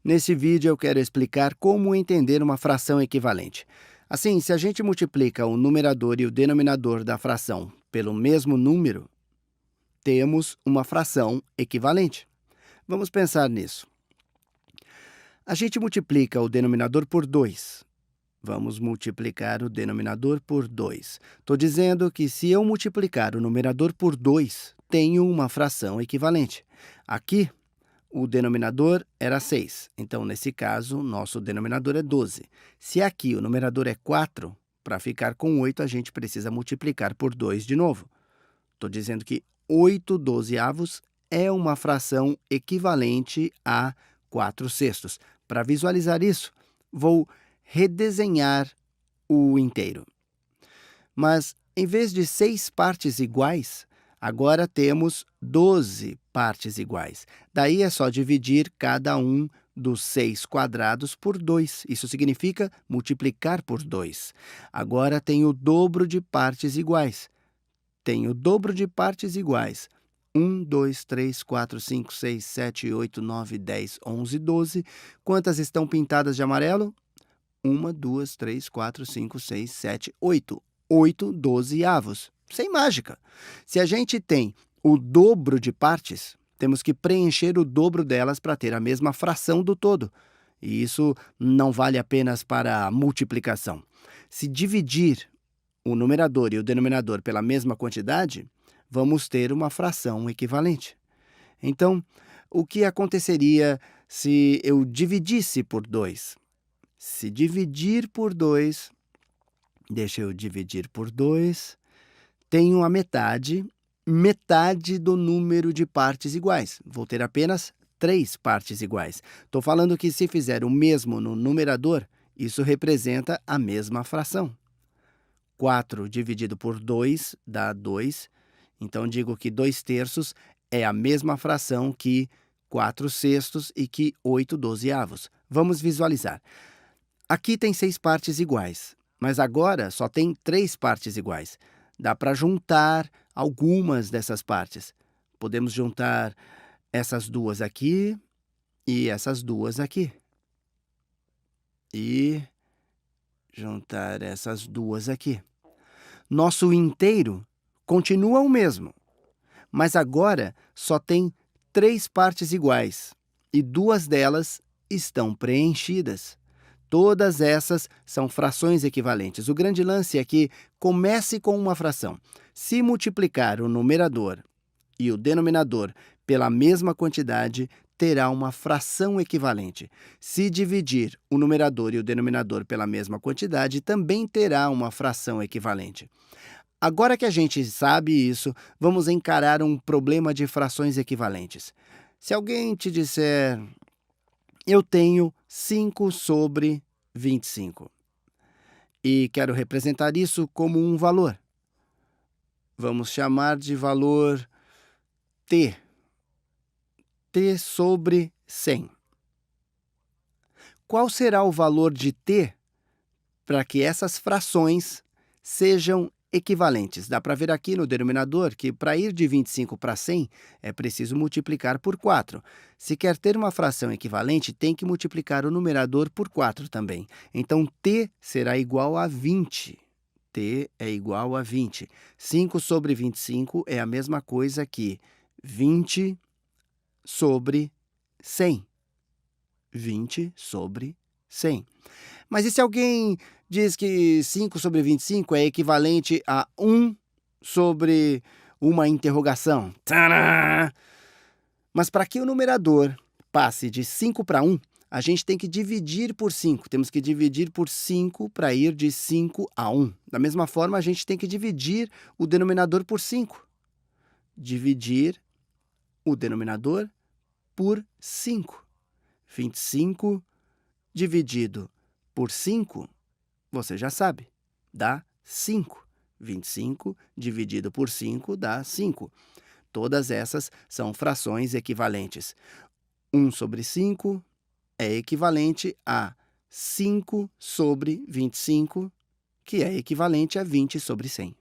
Nesse vídeo eu quero explicar como entender uma fração equivalente. Assim, se a gente multiplica o numerador e o denominador da fração pelo mesmo número, temos uma fração equivalente. Vamos pensar nisso. A gente multiplica o denominador por 2. Vamos multiplicar o denominador por 2. Estou dizendo que se eu multiplicar o numerador por 2, tenho uma fração equivalente. Aqui, o denominador era 6. Então, nesse caso, nosso denominador é 12. Se aqui o numerador é 4, para ficar com 8, a gente precisa multiplicar por 2 de novo. Estou dizendo que 8 dozeavos é uma fração equivalente a 4 sextos. Para visualizar isso, vou redesenhar o inteiro. Mas, em vez de 6 partes iguais, agora temos 12 partes iguais. Daí é só dividir cada um dos 6 quadrados por 2. Isso significa multiplicar por 2. Agora tem o dobro de partes iguais. Tem o dobro de partes iguais. 1, 2, 3, 4, 5, 6, 7, 8, 9, 10, 11, 12. Quantas estão pintadas de amarelo? 1, 2, 3, 4, 5, 6, 7, 8. 8 dozeavos. Sem mágica. Se a gente tem o dobro de partes, temos que preencher o dobro delas para ter a mesma fração do todo. E isso não vale apenas para a multiplicação. Se dividir o numerador e o denominador pela mesma quantidade, vamos ter uma fração equivalente. Então, o que aconteceria se eu dividisse por 2? Se dividir por 2, deixa eu dividir por 2, tenho a metade do número de partes iguais. Vou ter apenas 3 partes iguais. Estou falando que se fizer o mesmo no numerador, isso representa a mesma fração. 4 dividido por 2 dá 2. Então, digo que 2 terços é a mesma fração que 4 sextos e que 8 dozeavos. Vamos visualizar. Aqui tem 6 partes iguais, mas agora só tem 3 partes iguais. Dá para juntar algumas dessas partes. Podemos juntar essas duas aqui e essas duas aqui. E juntar essas duas aqui. Nosso inteiro continua o mesmo, mas agora só tem 3 partes iguais e 2 delas estão preenchidas. Todas essas são frações equivalentes. O grande lance é que comece com uma fração. Se multiplicar o numerador e o denominador pela mesma quantidade, terá uma fração equivalente. Se dividir o numerador e o denominador pela mesma quantidade, também terá uma fração equivalente. Agora que a gente sabe isso, vamos encarar um problema de frações equivalentes. Se alguém te disser, eu tenho 5 sobre 25 e quero representar isso como um valor. Vamos chamar de valor t. T sobre 100. Qual será o valor de t para que essas frações sejam equivalentes? Dá para ver aqui no denominador que para ir de 25 para 100 é preciso multiplicar por 4. Se quer ter uma fração equivalente, tem que multiplicar o numerador por 4 também. Então, t será igual a 20. t é igual a 20. 5 sobre 25 é a mesma coisa que 20 sobre 100. 20 sobre 100. Mas e se alguém diz que 5 sobre 25 é equivalente a 1 sobre uma interrogação? Tadã! Mas para que o numerador passe de 5 para 1, a gente tem que dividir por 5. Temos que dividir por 5 para ir de 5 a 1. Da mesma forma, a gente tem que dividir o denominador por 5. Dividir o denominador por 5. 25 dividido por 5, você já sabe, dá 5. 25 dividido por 5 dá 5. Todas essas são frações equivalentes. 1 sobre 5 é equivalente a 5 sobre 25, que é equivalente a 20 sobre 100.